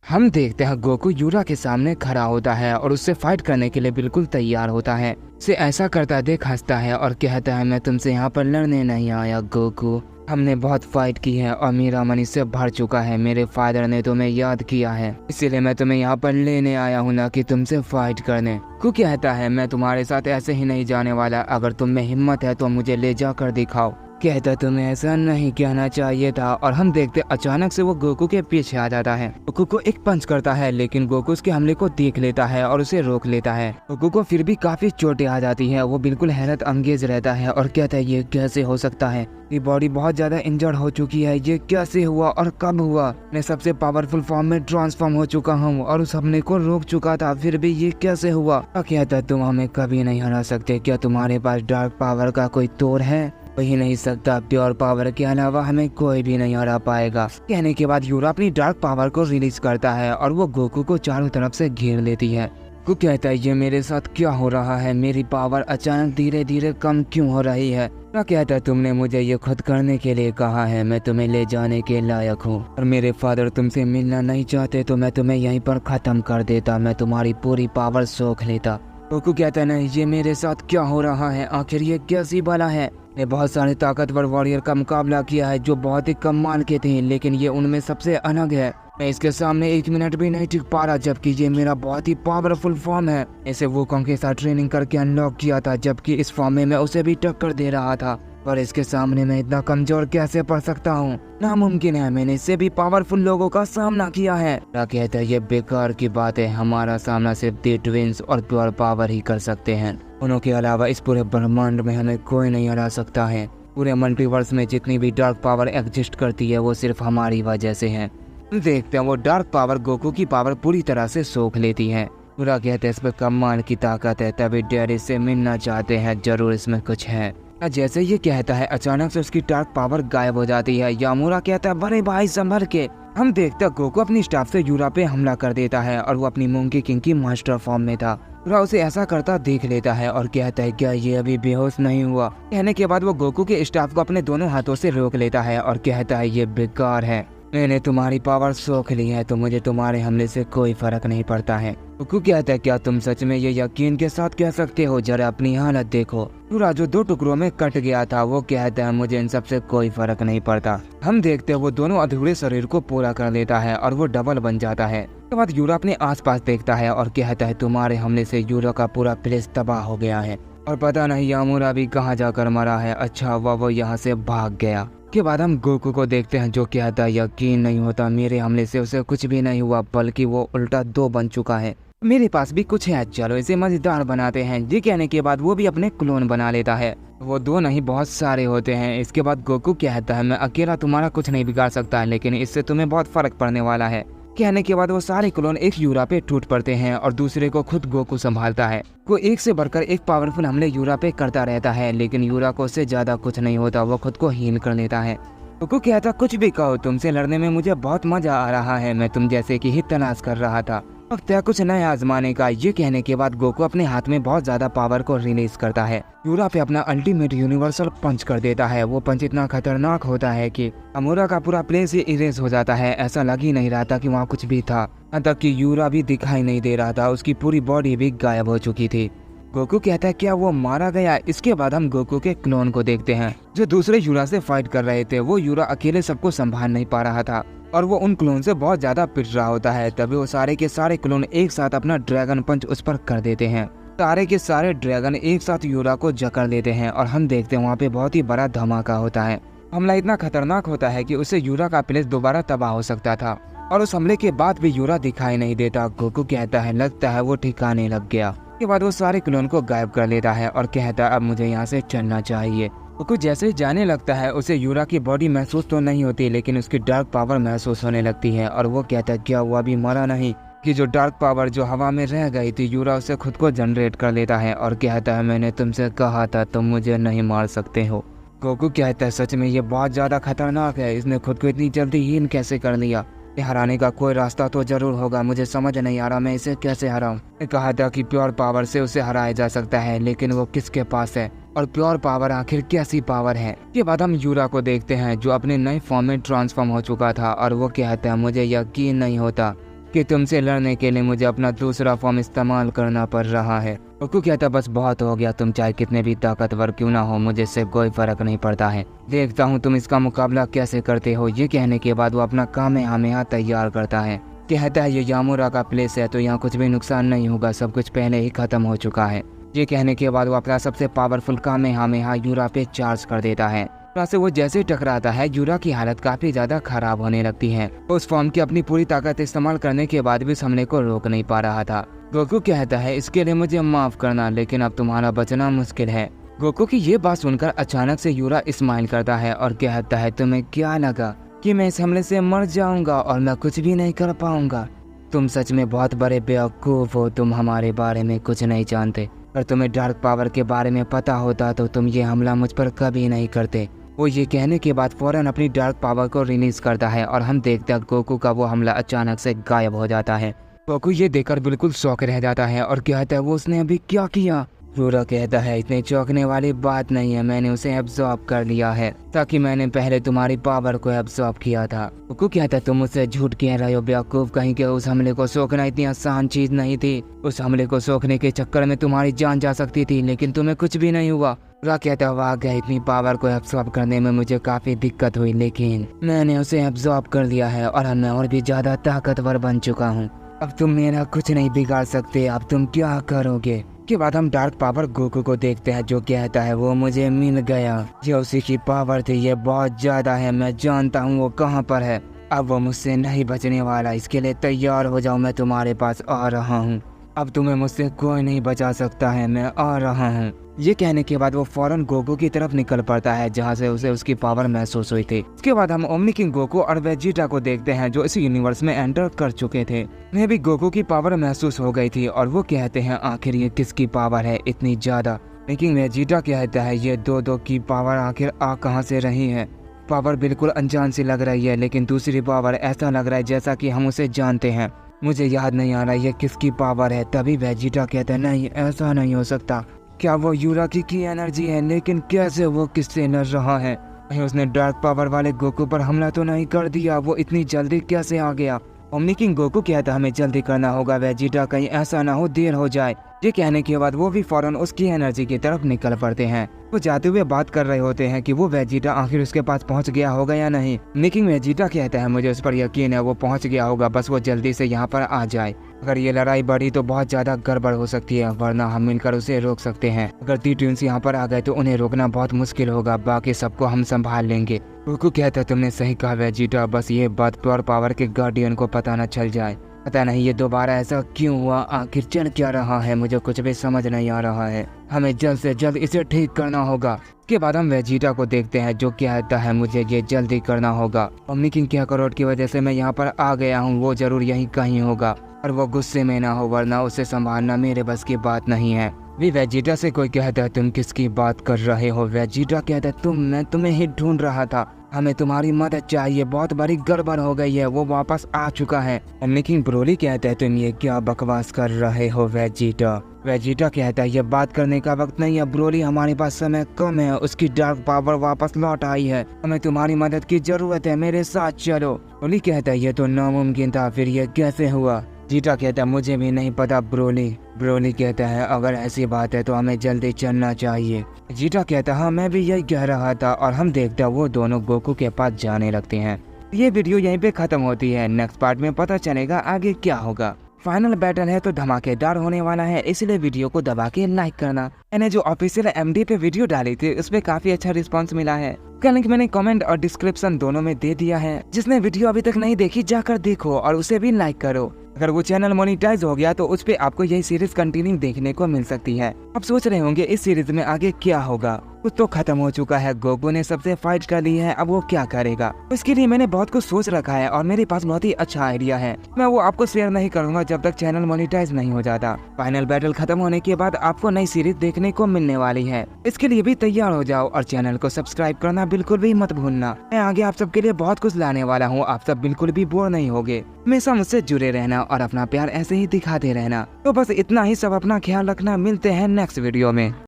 हम देखते हैं गोकू यूरा के सामने खड़ा होता है और उससे फाइट करने के लिए बिल्कुल तैयार होता है। उसे ऐसा करता देख हंसता है और कहता है, मैं तुमसे यहाँ पर लड़ने नहीं आया गोकू, हमने बहुत फाइट की है और मेरा मन इससे भर चुका है। मेरे फादर ने तुम्हें याद किया है, इसीलिए मैं तुम्हें यहाँ पर लेने आया हूँ, ना कि तुमसे फाइट करने। गोकू कहता है, मैं तुम्हारे साथ ऐसे ही नहीं जाने वाला, अगर तुम में हिम्मत है तो मुझे ले जाकर दिखाओ। कहता, तुम्हें ऐसा नहीं कहना चाहिए था। और हम देखते अचानक से वो गोकू के पीछे आ जाता है। गोकू को एक पंच करता है, लेकिन गोकू उसके हमले को देख लेता है और उसे रोक लेता है। गोकू को फिर भी काफी चोटें आ जाती है। वो बिल्कुल हैरत अंगेज रहता है और कहता है, ये कैसे हो सकता है, ये बॉडी बहुत ज्यादा इंजर्ड हो चुकी है, ये कैसे हुआ और कब हुआ? मैं सबसे पावरफुल फॉर्म में ट्रांसफॉर्म हो चुका हूँ और उस हमले को रोक चुका था, फिर भी ये कैसे हुआ? कहता, तुम हमें कभी नहीं हरा सकते। क्या तुम्हारे पास डार्क पावर का कोई तोड़ है? वही नहीं सकता, प्योर पावर के अलावा हमें कोई भी नहीं हरा पाएगा। कहने के बाद यूरा अपनी डार्क पावर को रिलीज करता है और वो गोकू को चारों तरफ से घेर लेती है। गोकू कहता है, ये मेरे साथ क्या हो रहा है, मेरी पावर अचानक धीरे धीरे कम क्यों हो रही है? यूरा कहता है, तुमने मुझे ये खुद करने के लिए कहा है, मैं तुम्हें ले जाने के लायक हूँ और मेरे फादर तुमसे मिलना नहीं चाहते तो मैं तुम्हें यहीं पर खत्म कर देता, मैं तुम्हारी पूरी पावर सोख लेता। गोकू कहता है, नहीं, ये मेरे साथ क्या हो रहा है, आखिर ये कैसी बला है? ने बहुत सारे ताकतवर वॉरियर का मुकाबला किया है जो बहुत ही कमाल के थे, लेकिन ये उनमें सबसे अलग है। मैं इसके सामने 1 मिनट भी नहीं टिक पा रहा, जबकि ये मेरा बहुत ही पावरफुल फॉर्म है। इसे वुकोंग के साथ ट्रेनिंग करके अनलॉक किया था, जबकि इस फॉर्म में मैं उसे भी टक्कर दे रहा था, पर इसके सामने मैं इतना कमजोर कैसे पड़ सकता हूँ? नामुमकिन है, मैंने इससे भी पावरफुल लोगों का सामना किया है। कहता है, ये बेकार की बात है, हमारा सामना सिर्फ दी ट्विंस और प्योर पावर ही कर सकते हैं, उनके के अलावा इस पूरे ब्रह्मांड में हमें कोई नहीं हरा सकता है। पूरे मल्टीवर्स में जितनी भी डार्क पावर एग्जिस्ट करती है वो सिर्फ हमारी वजह से है। देखते हैं वो डार्क पावर गोकू की पावर पूरी तरह से सोख लेती है। पूरा कहते हैं, इस पर कमाल की ताकत है, तभी डैडी से मिलना चाहते हैं, जरूर इसमें कुछ है। जैसे ये कहता है अचानक से उसकी डार्क पावर गायब हो जाती है। यामुरा कहता है, बड़े भाई संभल के। हम देखते हैं गोकू अपनी स्टाफ से यूरा पे हमला कर देता है और वो अपनी मोंकी किंग की मास्टर फॉर्म में था। यूरा उसे ऐसा करता देख लेता है और कहता है, क्या ये अभी बेहोश नहीं हुआ? कहने के बाद वो गोकू के स्टाफ को अपने दोनों हाथों से रोक लेता है और कहता है, ये बेकार है, मैंने तुम्हारी पावर सोख ली है तो मुझे तुम्हारे हमले से कोई फर्क नहीं पड़ता है। गोकू कहता है, क्या तुम सच में ये यकीन के साथ कह सकते हो? जरा अपनी हालत देखो। यूरा जो 2 टुकड़ों में कट गया था वो कहता है, मुझे इन सब से कोई फर्क नहीं पड़ता। हम देखते हैं वो दोनों अधूरे शरीर को पूरा कर लेता है और वो डबल बन जाता है। उसके बाद यूरा अपने आसपास देखता है और कहता है, तुम्हारे हमले से यूरा का पूरा प्लेस तबाह हो गया है और पता नहीं यामुरा भी कहाँ जाकर मरा है। अच्छा हुआ वो यहाँ से भाग गया। के बाद हम गोकू को देखते हैं जो कहता है, यकीन नहीं होता, मेरे हमले से उसे कुछ भी नहीं हुआ, बल्कि वो उल्टा 2 बन चुका है। मेरे पास भी कुछ है, चलो इसे मजेदार बनाते हैं। ये कहने के बाद वो भी अपने क्लोन बना लेता है। वो 2 नहीं, बहुत सारे होते हैं। इसके बाद गोकू कहता है, मैं अकेला तुम्हारा कुछ नहीं बिगाड़ सकता, लेकिन इससे तुम्हें बहुत फर्क पड़ने वाला है। कहने के बाद वो सारे क्लोन एक यूरा पे टूट पड़ते हैं और दूसरे को खुद गोकू संभालता है। वो एक से बढ़कर एक पावरफुल हमले यूरा पे करता रहता है, लेकिन यूरा को उससे ज्यादा कुछ नहीं होता, वो खुद को हील कर लेता है। गोकू कहता, कुछ भी कहो, तुमसे लड़ने में मुझे बहुत मजा आ रहा है, मैं तुम जैसे की ही तलाश कर रहा था, वक्त है कुछ नया आजमाने का। ये कहने के बाद गोकू अपने हाथ में बहुत ज्यादा पावर को रिलीज करता है। यूरा पे अपना अल्टीमेट यूनिवर्सल पंच कर देता है। वो पंच इतना खतरनाक होता है कि यामुरा का पूरा प्लेस ही इरेज हो जाता है। ऐसा लग ही नहीं रहा था कि वहाँ कुछ भी था, यहाँ तक कि यूरा भी दिखाई नहीं दे रहा था, उसकी पूरी बॉडी भी गायब हो चुकी थी। गोकू कहता है, क्या वो मारा गया? इसके बाद हम गोकू के क्लोन को देखते हैं जो दूसरे यूरा से फाइट कर रहे थे। वो यूरा अकेले सबको संभाल नहीं पा रहा था और वो उन क्लोन से बहुत ज्यादा पिट रहा होता है। तभी वो सारे के सारे क्लोन एक साथ अपना ड्रैगन पंच उस पर कर देते हैं। सारे के सारे ड्रैगन एक साथ यूरा को जकड़ लेते हैं और हम देखते हैं वहाँ पे बहुत ही बड़ा धमाका होता है। हमला इतना खतरनाक होता है कि उससे यूरा का प्लेस दोबारा तबाह हो सकता था और उस हमले के बाद भी यूरा दिखाई नहीं देता। गोकू कहता है, लगता है वो ठिकाने लग गया। के बाद वो सारे क्लोन को गायब कर लेता है और कहता है, अब मुझे यहाँ से चलना चाहिए। गोकू जैसे ही जाने लगता है उसे यूरा की बॉडी महसूस तो नहीं होती, लेकिन उसकी डार्क पावर महसूस होने लगती है और वो कहता है, क्या वो अभी मरा नहीं? कि जो डार्क पावर जो हवा में रह गई थी, यूरा उसे खुद को जनरेट कर लेता है और कहता है, मैंने तुमसे कहा था तुम मुझे नहीं मार सकते हो। गोकू कहता है, सच में ये बहुत ज्यादा खतरनाक है, इसने खुद को इतनी जल्दी हील कैसे कर लिया? हराने का कोई रास्ता तो जरूर होगा, मुझे समझ नहीं आ रहा मैं इसे कैसे हराऊं। कहा था कि प्योर पावर से उसे हराया जा सकता है, लेकिन वो किसके पास है और प्योर पावर आखिर कैसी पावर है? के बाद हम यूरा को देखते हैं जो अपने नए फॉर्म में ट्रांसफॉर्म हो चुका था और वो कहता है, मुझे यकीन नहीं होता कि तुमसे लड़ने के लिए मुझे अपना दूसरा फॉर्म इस्तेमाल करना पड़ रहा है। गोकू कहता बस बहुत हो गया, तुम चाहे कितने भी ताकतवर क्यों ना हो, मुझे इससे कोई फर्क नहीं पड़ता है। देखता हूँ तुम इसका मुकाबला कैसे करते हो। ये कहने के बाद वो अपना कामेहामेहा तैयार करता है। कहता है ये यामुरा का प्लेस है तो यहाँ कुछ भी नुकसान नहीं होगा, सब कुछ पहले ही खत्म हो चुका है। ये कहने के बाद वो अपना सबसे पावरफुल कामेहामेहा यूरा पे चार्ज कर देता है। से वो जैसे टकराता है यूरा की हालत काफी ज्यादा खराब होने लगती है। उस फॉर्म की अपनी पूरी ताकत इस्तेमाल करने के बाद भी इस हमले को रोक नहीं पा रहा था। गोकू कहता है इसके लिए मुझे माफ करना, लेकिन अब तुम्हारा बचना मुश्किल है। गोकू की ये बात सुनकर अचानक से यूरा स्माइल करता है और कहता है तुम्हें क्या लगा कि मैं इस हमले से मर जाऊंगा और मैं कुछ भी नहीं कर पाऊंगा? तुम सच में बहुत बड़े बेवकूफ हो, तुम हमारे बारे में कुछ नहीं जानते। अगर तुम्हें डार्क पावर के बारे में पता होता तो तुम ये हमला मुझ पर कभी नहीं करते। वो ये कहने के बाद फौरन अपनी डार्क पावर को रिलीज करता है और हम देखते हैं गोकू का वो हमला अचानक से गायब हो जाता है। गोकू ये देखकर बिल्कुल शॉक रह जाता है और कहता है वो उसने अभी क्या किया? यूरा कहता है इतने चौंकने वाली बात नहीं है, मैंने उसे एब्जॉर्ब कर लिया है ताकि मैंने पहले तुम्हारी पावर को एब्जॉर्ब किया था। गोकू कहता है तुम मुझसे झूठ कह रहे हो बेवकूफ कहीं के, उस हमले को सोखना इतनी आसान चीज नहीं थी। उस हमले को सोखने के चक्कर में तुम्हारी जान जा सकती थी, लेकिन तुम्हें कुछ भी नहीं हुआ। यूरा कहता है वाह गया, इतनी पावर को एब्जॉर्ब करने में मुझे काफी दिक्कत हुई, लेकिन मैंने उसे एब्जॉर्ब कर लिया है और मैं और भी ज्यादा ताकतवर बन चुका हूँ। अब तुम मेरा कुछ नहीं बिगाड़ सकते, अब तुम क्या करोगे? के बाद हम डार्क पावर गोकू को देखते हैं जो कहता है वो मुझे मिल गया, ये उसी की पावर थी, ये बहुत ज्यादा है, मैं जानता हूँ वो कहाँ पर है। अब वो मुझसे नहीं बचने वाला, इसके लिए तैयार हो जाओ, मैं तुम्हारे पास आ रहा हूँ। अब तुम्हें मुझसे कोई नहीं बचा सकता है, मैं आ रहा हूँ। ये कहने के बाद वो फौरन गोकू की तरफ निकल पड़ता है जहाँ से उसे उसकी पावर महसूस हुई थी। इसके बाद हम ओमनी किंग गोकू और वेजिटा को देखते हैं जो इस यूनिवर्स में एंटर कर चुके थे। उन्हें भी गोकू की पावर महसूस हो गई थी और वो कहते हैं आखिर ये किसकी पावर है इतनी ज्यादा? लेकिन वेजिटा कहता है ये दो की पावर आखिर आ कहाँ से रही है? पावर बिल्कुल अनजान सी लग रही है, लेकिन दूसरी पावर ऐसा लग रहा है जैसा कि हम उसे जानते हैं। मुझे याद नहीं आ रहा ये किसकी पावर है। तभी वेजिटा कहता है नहीं ऐसा नहीं हो सकता, क्या वो यूरा की एनर्जी है? लेकिन कैसे? वो किससे लड़ रहा है? कहीं उसने डार्क पावर वाले गोकू पर हमला तो नहीं कर दिया? वो इतनी जल्दी कैसे आ गया? ओमनी किंग गोकू कहता हमें जल्दी करना होगा वेजिटा, कहीं ऐसा ना हो देर हो जाए। ये कहने के बाद वो भी फौरन उसकी एनर्जी की तरफ निकल पड़ते हैं। वो जाते हुए बात कर रहे होते हैं कि वो वेजिटा आखिर उसके पास पहुंच गया होगा या नहीं। लेकिन वेजिटा कहता है मुझे उस पर यकीन है, वो पहुंच गया होगा, बस वो जल्दी से यहाँ पर आ जाए। अगर ये लड़ाई बढ़ी तो बहुत ज्यादा गड़बड़ हो सकती है, वरना हम मिलकर उसे रोक सकते हैं। अगर दी ट्विंस यहाँ पर आ गए तो उन्हें रोकना बहुत मुश्किल होगा, बाकी सबको हम संभाल लेंगे। गोकू कहता है तुमने सही कहा वेजिटा, बस ये बात प्योर पावर के गार्डियन को पता न चल जाए। पता नहीं ये दोबारा ऐसा क्यों हुआ, आखिर चल क्या रहा है, मुझे कुछ भी समझ नहीं आ रहा है। हमें जल्द से जल्द इसे ठीक करना होगा। इसके बाद हम वेजिटा को देखते हैं जो कहता है मुझे ये जल्दी करना होगा। ओमनी किंग के करोड़ की वजह से मैं यहाँ पर आ गया हूँ, वो जरूर यहीं कहीं होगा और वो गुस्से में ना हो, वरना उसे संभालना मेरे बस की बात नहीं है। भी वेजिटा से कोई कहता है तुम किसकी बात कर रहे हो? वेजिटा कहता है मैं तुम्हें ही ढूंढ रहा था, हमें तुम्हारी मदद चाहिए, बहुत बड़ी गड़बड़ हो गई है, वो वापस आ चुका है। लेकिन ब्रोली कहता है तुम ये क्या बकवास कर रहे हो वेजिटा? वेजिटा कहता है ये बात करने का वक्त नहीं है ब्रोली, हमारे पास समय कम है, उसकी डार्क पावर वापस लौट आई है, हमें तुम्हारी मदद की जरूरत है, मेरे साथ चलो। ब्रोली कहता है ये तो नामुमकिन था, फिर ये कैसे हुआ? जीटा कहता है मुझे भी नहीं पता ब्रोली। ब्रोली कहता है अगर ऐसी बात है तो हमें जल्दी चलना चाहिए। जीटा कहता है हाँ मैं भी यही कह रहा था, और हम देखते हैं वो दोनों गोकू के पास जाने लगते हैं। ये वीडियो यहीं पे खत्म होती है, नेक्स्ट पार्ट में पता चलेगा आगे क्या होगा। फाइनल बैटल है तो धमाकेदार होने वाला है, इसलिए वीडियो को दबा के लाइक करना। मैंने जो ऑफिशियल एमडी पे वीडियो डाली थी उसपे काफी अच्छा रिस्पांस मिला है, का लिंक मैंने कमेंट और डिस्क्रिप्शन दोनों में दे दिया है। जिसने वीडियो अभी तक नहीं देखी जाकर देखो और उसे भी लाइक करो। अगर वो चैनल मोनेटाइज हो गया तो उस पे आपको यही सीरीज कंटिन्यू देखने को मिल सकती है। अब सोच रहे होंगे इस सीरीज में आगे क्या होगा, कुछ तो खत्म हो चुका है, गोकू ने सबसे फाइट कर ली है, अब वो क्या करेगा? इसके लिए मैंने बहुत कुछ सोच रखा है और मेरे पास बहुत ही अच्छा आइडिया है, मैं वो आपको शेयर नहीं करूंगा जब तक चैनल मोनेटाइज नहीं हो जाता। फाइनल बैटल खत्म होने के बाद आपको नई सीरीज देखने को मिलने वाली है, इसके लिए भी तैयार हो जाओ और चैनल को सब्सक्राइब करना बिल्कुल भी मत भूलना। मैं आगे आप सबके लिए बहुत कुछ लाने वाला हूँ, आप सब बिल्कुल भी बोर नहीं होगे। हमेशा मुझसे जुड़े रहना और अपना प्यार ऐसे ही दिखाते रहना। तो बस इतना ही, सब अपना ख्याल रखना, मिलते हैं नेक्स्ट वीडियो में।